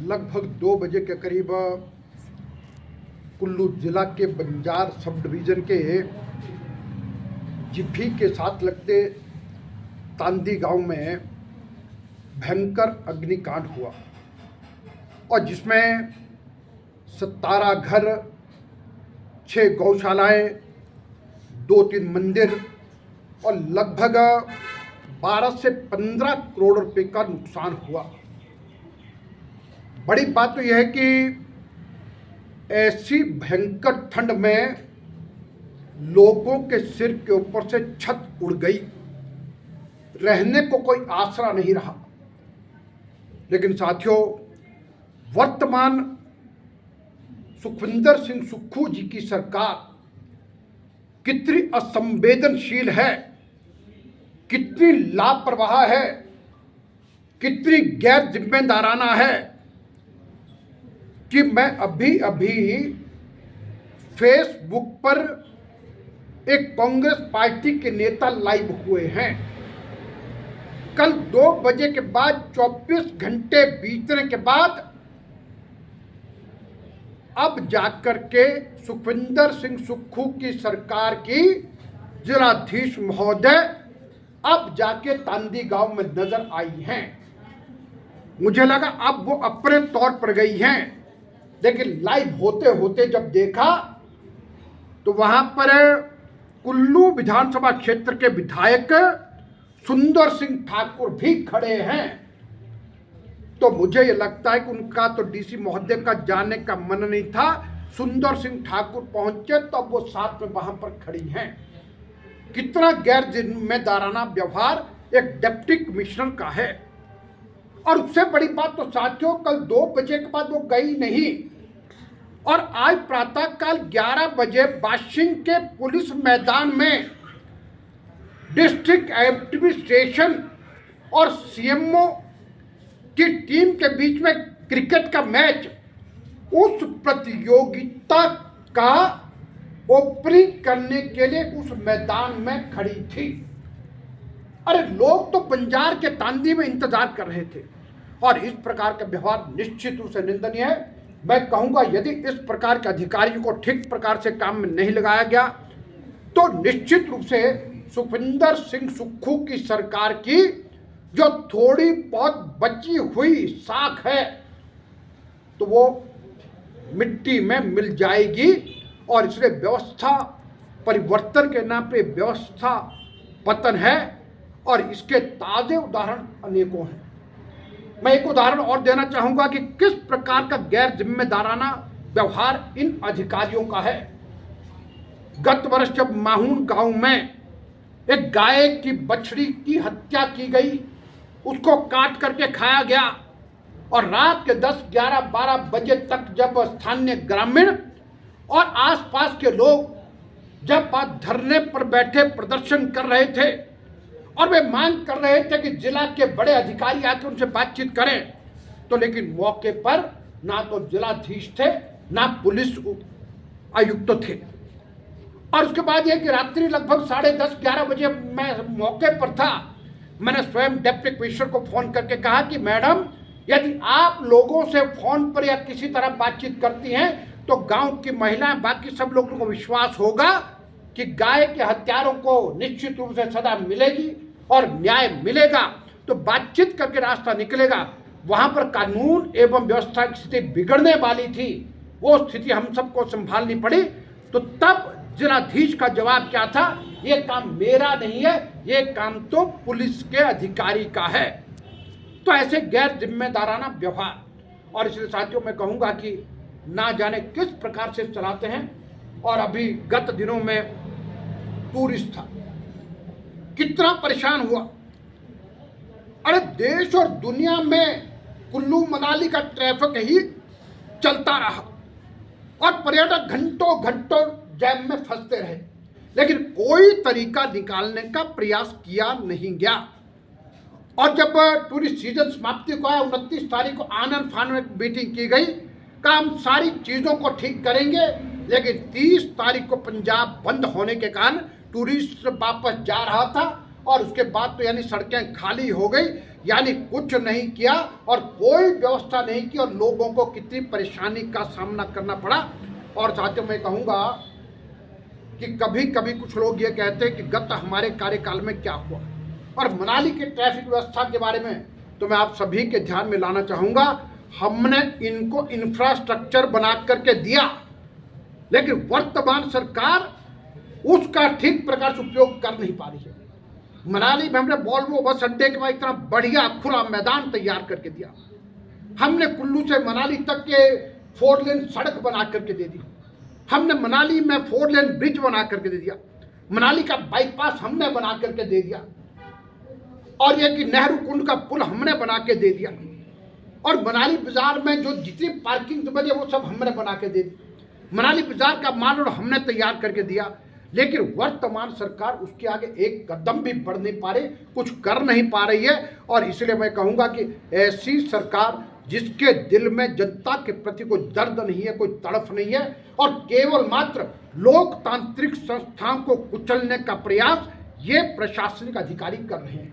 लगभग 2 बजे के करीब कुल्लू जिला के बंजार सब डिवीज़न के जिप्पी के साथ लगते तांदी गांव में भयंकर अग्निकांड हुआ और जिसमें 17 घर, 6 गौशालाएं, 2-3 मंदिर और लगभग 12 से 15 करोड़ रुपए का नुकसान हुआ। बड़ी बात तो यह है कि ऐसी भयंकर ठंड में लोगों के सिर के ऊपर से छत उड़ गई, रहने को कोई आसरा नहीं रहा। लेकिन साथियों, वर्तमान सुखविंदर सिंह सुक्खू जी की सरकार कितनी असंवेदनशील है, कितनी लापरवाह है, कितनी गैर जिम्मेदाराना है कि मैं अभी फेसबुक पर एक कांग्रेस पार्टी के नेता लाइव हुए हैं। कल 2 बजे के बाद 24 घंटे बीतने के बाद अब जाकर के सुखविंदर सिंह सुक्खू की सरकार की जिलाधीश महोदय अब जाके तांदी गांव में नजर आई हैं। मुझे लगा अब वो अपने तौर पर गई हैं, लेकिन लाइव होते होते जब देखा तो वहां पर कुल्लू विधानसभा क्षेत्र के विधायक सुंदर सिंह ठाकुर भी खड़े हैं। तो मुझे ये लगता है कि उनका तो डीसी महोदय का जाने का मन नहीं था। सुंदर सिंह ठाकुर पहुंचे तो अब वो साथ में वहां पर खड़ी हैं। कितना गैर जिम्मेदाराना व्यवहार एक डिप्टी कमिश्नर का है। और उससे बड़ी बात तो साथियों, कल 2 बजे के बाद वो गई नहीं और आज प्रातःकाल 11 बजे बाशिंग के पुलिस मैदान में डिस्ट्रिक्ट एडमिनिस्ट्रेशन और सीएमओ की टीम के बीच में क्रिकेट का मैच, उस प्रतियोगिता का ओपनिंग करने के लिए उस मैदान में खड़ी थी। अरे लोग तो बंजार के तांदी में इंतजार कर रहे थे और इस प्रकार का व्यवहार निश्चित रूप से निंदनीय है। मैं कहूंगा यदि इस प्रकार के अधिकारियों को ठीक प्रकार से काम में नहीं लगाया गया तो निश्चित रूप से सुखविंदर सिंह सुक्खू की सरकार की जो थोड़ी बहुत बची हुई साख है तो वो मिट्टी में मिल जाएगी। और इसलिए व्यवस्था परिवर्तन के नाम पे व्यवस्था पतन है और इसके ताजे उदाहरण अनेकों हैं। मैं एक उदाहरण और देना चाहूंगा कि किस प्रकार का गैर जिम्मेदाराना व्यवहार इन अधिकारियों का है। गत वर्ष जब माहून गांव में एक गाय की बछड़ी की हत्या की गई, उसको काट करके खाया गया और रात के 10, 11, 12 बजे तक जब स्थानीय ग्रामीण और आसपास के लोग जब बात धरने पर बैठे प्रदर्शन कर रहे थे और वे मांग कर रहे थे कि जिला के बड़े अधिकारी आकर उनसे बातचीत करें, तो लेकिन मौके पर ना तो जिलाधीश थे ना पुलिस आयुक्त थे। और उसके बाद यह कि रात्रि लगभग 10:30, 11 बजे मैं मौके पर था। मैंने स्वयं डिप्टी कमिश्नर को फोन करके कहा कि मैडम, यदि आप लोगों से फोन पर या किसी तरह बातचीत करती हैं तो गांव की महिलाएं, बाकी सब लोगों को विश्वास होगा कि गाय के हत्यारों को निश्चित रूप से सजा मिलेगी और न्याय मिलेगा, तो बातचीत करके रास्ता निकलेगा। वहां पर कानून एवं व्यवस्था की स्थिति बिगड़ने वाली थी, वो स्थिति हम सबको संभालनी पड़ी। तो तब जिलाधीश का जवाब क्या था, ये काम मेरा नहीं है, ये काम तो पुलिस के अधिकारी का है। तो ऐसे गैर जिम्मेदाराना व्यवहार, और इसलिए साथियों मैं कहूंगा कि ना जाने किस प्रकार से चलाते हैं। और अभी गत दिनों में टूरिस्ट था, कितना परेशान हुआ। अरे देश और दुनिया में कुल्लू मनाली का ट्रैफिक ही चलता रहा और पर्यटक घंटों घंटों जैम में फंसते रहे, लेकिन कोई तरीका निकालने का प्रयास किया नहीं गया। और जब टूरिस्ट सीजन समाप्ति को आया, 29 तारीख को आनंद फानन में मीटिंग की गई, कहा हम सारी चीज़ों को ठीक करेंगे, लेकिन 30 तारीख को पंजाब बंद होने के कारण टूरिस्ट वापस जा रहा था और उसके बाद तो यानी सड़कें खाली हो गई, यानी कुछ नहीं किया और कोई व्यवस्था नहीं की और लोगों को कितनी परेशानी का सामना करना पड़ा। और साथियों मैं कहूँगा कि कभी कभी कुछ लोग ये कहते हैं कि गत हमारे कार्यकाल में क्या हुआ। और मनाली के ट्रैफिक व्यवस्था के बारे में तो मैं आप सभी के ध्यान में लाना चाहूँगा, हमने इनको इंफ्रास्ट्रक्चर बना करके दिया, लेकिन वर्तमान सरकार उसका ठीक प्रकार से उपयोग कर नहीं पा रही है। मनाली में हमने वॉल्वो बस अड्डे के बाद इतना बढ़िया खुला मैदान तैयार करके दिया, हमने कुल्लू से मनाली तक के 4 लेन सड़क बना करके दे दी, हमने मनाली में 4 लेन ब्रिज बना करके दे दिया, मनाली का बाईपास हमने बना करके दे दिया, और यह कि नेहरू कुंड का पुल हमने बना के दे दिया, और मनाली बाजार में जो जितनी पार्किंग बनी वो सब हमने बना के दे दी, मनाली बाजार का माल रोड हमने तैयार करके दिया। लेकिन वर्तमान सरकार उसके आगे एक कदम भी बढ़ नहीं पा रही, कुछ कर नहीं पा रही है। और इसलिए मैं कहूँगा कि ऐसी सरकार जिसके दिल में जनता के प्रति कोई दर्द नहीं है, कोई तड़फ नहीं है, और केवल मात्र लोकतांत्रिक संस्थाओं को कुचलने का प्रयास ये प्रशासनिक अधिकारी कर रहे हैं।